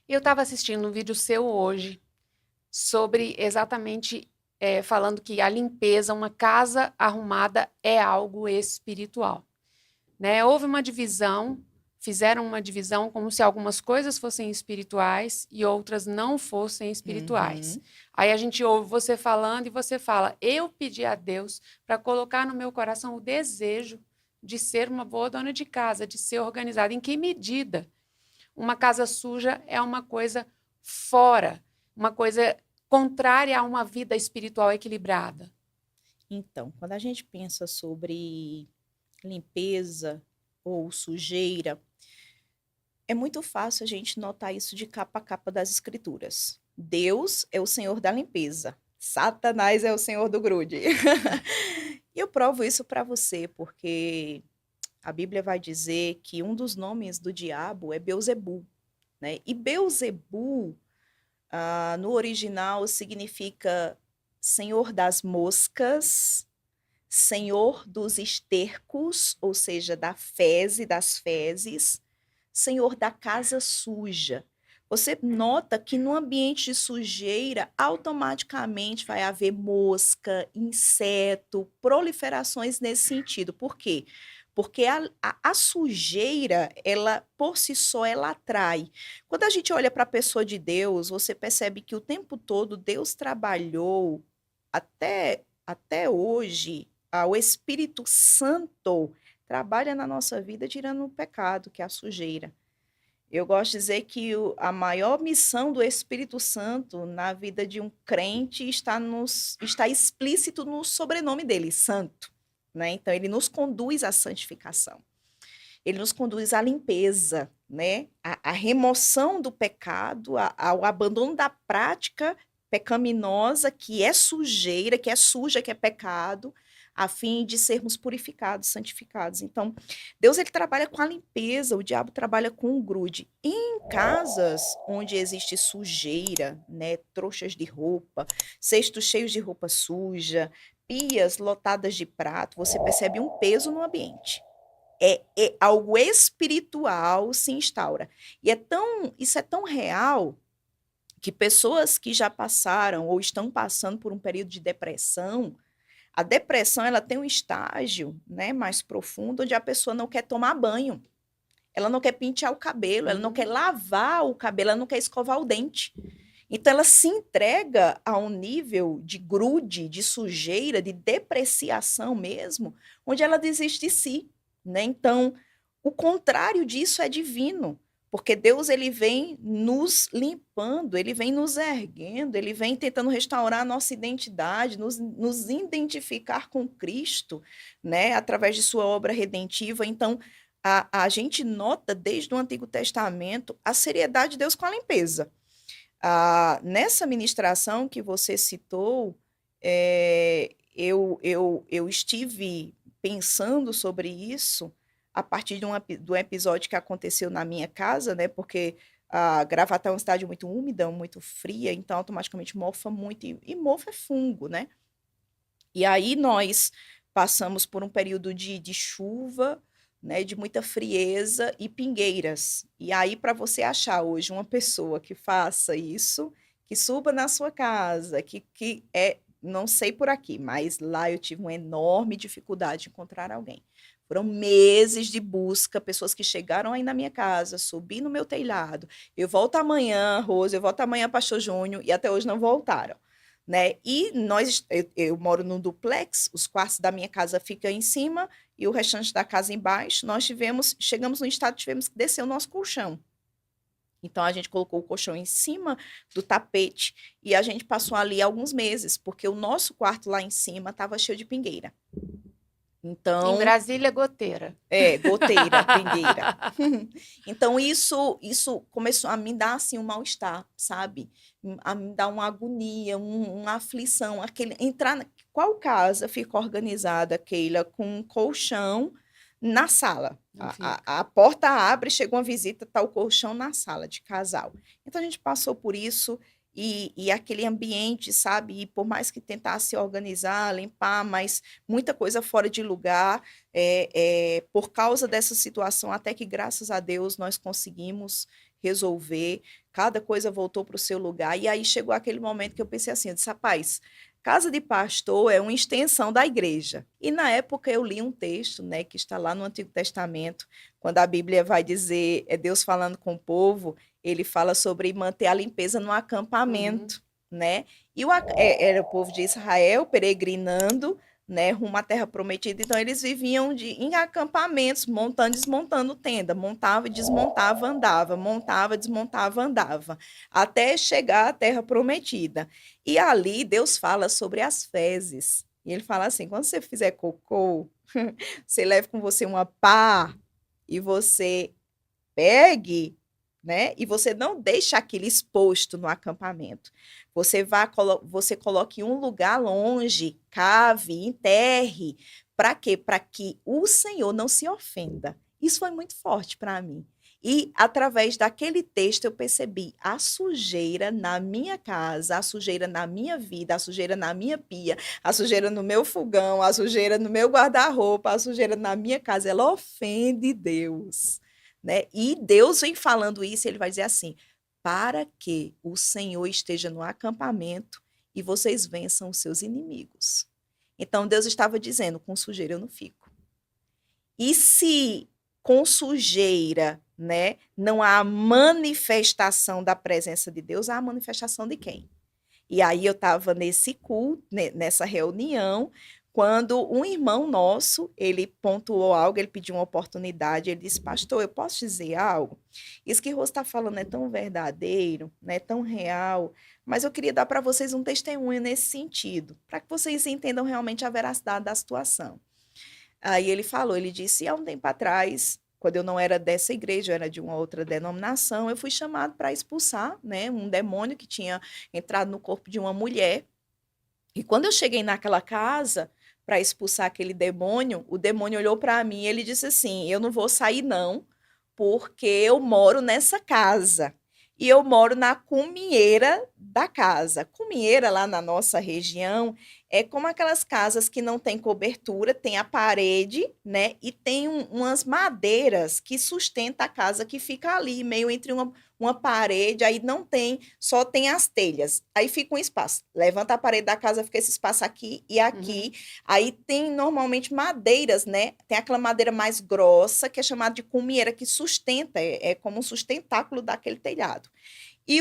Eu estava assistindo um vídeo seu hoje sobre exatamente falando que a limpeza, uma casa arrumada é algo espiritual, né? Houve uma divisão, fizeram uma divisão como se algumas coisas fossem espirituais e outras não fossem espirituais. Uhum. Aí a gente ouve você falando e você fala: eu pedi a Deus para colocar no meu coração o desejo de ser uma boa dona de casa, de ser organizada. Em que medida? Uma casa suja é uma coisa fora, uma coisa contrária a uma vida espiritual equilibrada. Então, quando a gente pensa sobre limpeza ou sujeira, é muito fácil a gente notar isso de capa a capa das escrituras. Deus é o Senhor da limpeza. Satanás é o Senhor do grude. E eu provo isso para você, porque a Bíblia vai dizer que um dos nomes do diabo é Beuzebu, né? E Beuzebu, no original, significa Senhor das moscas, Senhor dos estercos, ou seja, das fezes, Senhor da casa suja. Você nota que no ambiente de sujeira, automaticamente vai haver mosca, inseto, proliferações nesse sentido. Por quê? Porque a sujeira, ela por si só, ela atrai. Quando a gente olha para a pessoa de Deus, você percebe que o tempo todo Deus trabalhou até hoje, o Espírito Santo trabalha na nossa vida tirando o pecado, que é a sujeira. Eu gosto de dizer que a maior missão do Espírito Santo na vida de um crente está explícito no sobrenome dele, Santo. Né? Então, ele nos conduz à santificação. Ele nos conduz à limpeza, né? A remoção do pecado, ao abandono da prática pecaminosa, que é sujeira, que é suja, que é pecado, a fim de sermos purificados, santificados. Então, Deus ele trabalha com a limpeza, o diabo trabalha com o grude. E em casas onde existe sujeira, né, trouxas de roupa, cestos cheios de roupa suja, pias lotadas de prato, você percebe um peso no ambiente. Algo espiritual se instaura. Isso é tão real que pessoas que já passaram ou estão passando por um período de depressão, a depressão ela tem um estágio, né, mais profundo, onde a pessoa não quer tomar banho, ela não quer pentear o cabelo, ela não quer Uhum. lavar o cabelo, ela não quer escovar o dente. Então ela se entrega a um nível de grude, de sujeira, de depreciação mesmo, onde ela desiste de si, né? Então, o contrário disso é divino, porque Deus ele vem nos limpando, ele vem nos erguendo, ele vem tentando restaurar a nossa identidade, nos identificar com Cristo, né? Através de sua obra redentiva. Então, a gente nota desde o Antigo Testamento a seriedade de Deus com a limpeza. Nessa ministração que você citou, eu estive pensando sobre isso a partir do episódio que aconteceu na minha casa, né? Porque a Gravatá é uma cidade muito úmida, muito fria, então automaticamente mofa muito, e mofo é fungo, né? E aí nós passamos por um período de chuva, né, de muita frieza e pingueiras. E aí, para você achar hoje uma pessoa que faça isso, que suba na sua casa, não sei por aqui, mas lá eu tive uma enorme dificuldade de encontrar alguém. Foram meses de busca, pessoas que chegaram aí na minha casa, subi no meu telhado. Eu volto amanhã, Rose, eu volto amanhã, Pastor Júnior, e até hoje não voltaram. Né? E eu moro num duplex, os quartos da minha casa ficam em cima e o restante da casa embaixo. Chegamos no estado, tivemos que descer o nosso colchão. Então a gente colocou o colchão em cima do tapete e a gente passou ali alguns meses, porque o nosso quarto lá em cima estava cheio de pingueira. Em Então, Brasília, goteira. goteira, pingueira. Então isso começou a me dar assim um mal-estar, sabe? A me dar uma agonia, uma aflição, qual casa fica organizada, Keila, com um colchão na sala? Não fica. A porta abre, chega uma visita, tá o colchão na sala de casal. Então a gente passou por isso e aquele ambiente, sabe? E por mais que tentasse organizar, limpar, mas muita coisa fora de lugar, por causa dessa situação, até que, graças a Deus, nós conseguimos resolver, cada coisa voltou para o seu lugar. E aí chegou aquele momento que eu pensei assim, eu disse, rapaz, casa de pastor é uma extensão da igreja. E na época eu li um texto, né, que está lá no Antigo Testamento, quando a Bíblia vai dizer, é Deus falando com o povo, ele fala sobre manter a limpeza no acampamento, né? E era o povo de Israel peregrinando, né, rumo à terra prometida. Então eles viviam em acampamentos, montando e desmontando tenda, montava e desmontava, andava, montava, desmontava, andava, até chegar à terra prometida. E ali Deus fala sobre as fezes. E ele fala assim: quando você fizer cocô, você leve com você uma pá e você pegue, né? E você não deixa aquilo exposto no acampamento. Você coloque em um lugar longe, cave, enterre. Para quê? Para que o Senhor não se ofenda. Isso foi muito forte para mim. E através daquele texto eu percebi a sujeira na minha casa, a sujeira na minha vida, a sujeira na minha pia, a sujeira no meu fogão, a sujeira no meu guarda-roupa, a sujeira na minha casa, ela ofende Deus, né? E Deus vem falando isso, ele vai dizer assim: para que o Senhor esteja no acampamento e vocês vençam os seus inimigos. Então Deus estava dizendo: com sujeira eu não fico. E se com sujeira, né, não há manifestação da presença de Deus, há a manifestação de quem? E aí eu estava nesse culto, nessa reunião, quando um irmão nosso, ele pontuou algo, ele pediu uma oportunidade, ele disse: pastor, eu posso dizer algo? Isso que o Rose está falando é tão verdadeiro, né, tão real, mas eu queria dar para vocês um testemunho nesse sentido, para que vocês entendam realmente a veracidade da situação. Aí ele falou, ele disse: há um tempo atrás, quando eu não era dessa igreja, eu era de uma outra denominação, eu fui chamado para expulsar, né, um demônio que tinha entrado no corpo de uma mulher. E quando eu cheguei naquela casa para expulsar aquele demônio, o demônio olhou para mim e ele disse assim: eu não vou sair não, porque eu moro nessa casa. E eu moro na cumieira da casa. Cumieira, lá na nossa região, é como aquelas casas que não tem cobertura, tem a parede, né? E tem umas madeiras que sustenta a casa, que fica ali, meio entre uma parede, aí não tem, só tem as telhas. Aí fica um espaço. Levanta a parede da casa, fica esse espaço aqui e aqui. Aí tem normalmente madeiras, né? Tem aquela madeira mais grossa, que é chamada de cumieira, que sustenta, é como um sustentáculo daquele telhado. E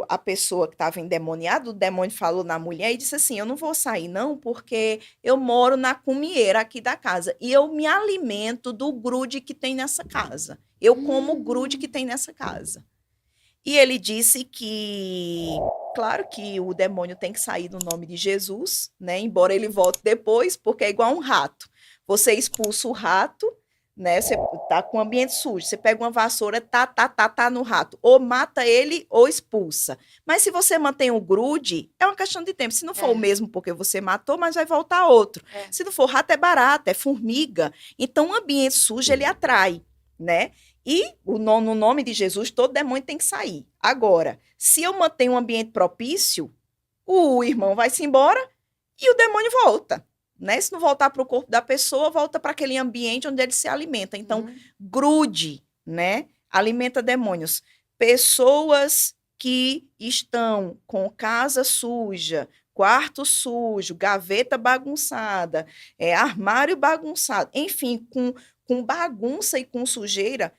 a pessoa que estava endemoniada, o demônio falou na mulher e disse assim: eu não vou sair não, porque eu moro na cumieira aqui da casa e eu me alimento do grude que tem nessa casa. Eu como o grude que tem nessa casa. E ele disse que, claro que o demônio tem que sair no nome de Jesus, né? Embora ele volte depois, porque é igual um rato. Você expulsa o rato, né? Você tá com o ambiente sujo, você pega uma vassoura, tá no rato. Ou mata ele ou expulsa. Mas se você mantém o grude, é uma questão de tempo. Se não for o mesmo porque você matou, mas vai voltar outro. Se não for rato, é barata, é formiga. Então, o ambiente sujo, ele atrai, né? E no nome de Jesus, todo demônio tem que sair. Agora, se eu mantenho um ambiente propício, o irmão vai se embora e o demônio volta. Né? Se não voltar para o corpo da pessoa, volta para aquele ambiente onde ele se alimenta. Então, grude, né? Alimenta demônios. Pessoas que estão com casa suja, quarto sujo, gaveta bagunçada, armário bagunçado, enfim, com bagunça e com sujeira,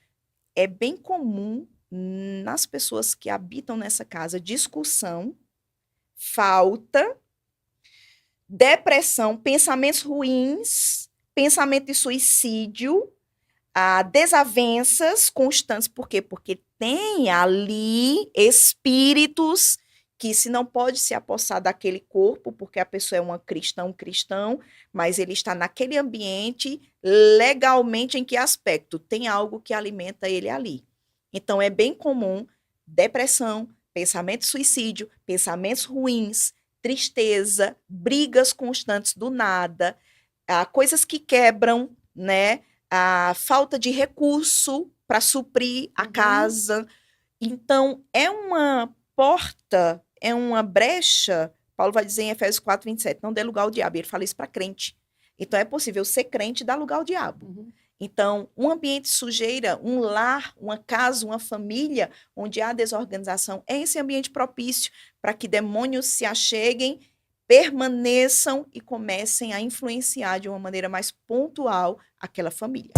é bem comum nas pessoas que habitam nessa casa discussão, falta, depressão, pensamentos ruins, pensamento de suicídio, desavenças constantes. Por quê? Porque tem ali espíritos que se não pode se apossar daquele corpo, porque a pessoa é uma cristão, mas ele está naquele ambiente legalmente em que aspecto? Tem algo que alimenta ele ali. Então, é bem comum depressão, pensamento de suicídio, pensamentos ruins, tristeza, brigas constantes do nada, coisas que quebram, né? A falta de recurso para suprir a casa. Então, é uma porta, é uma brecha. Paulo vai dizer em Efésios 4:27, não dê lugar ao diabo. E ele fala isso para crente. Então, é possível ser crente e dar lugar ao diabo. Então, um ambiente de sujeira, um lar, uma casa, uma família onde há desorganização, é esse ambiente propício para que demônios se acheguem, permaneçam e comecem a influenciar de uma maneira mais pontual aquela família.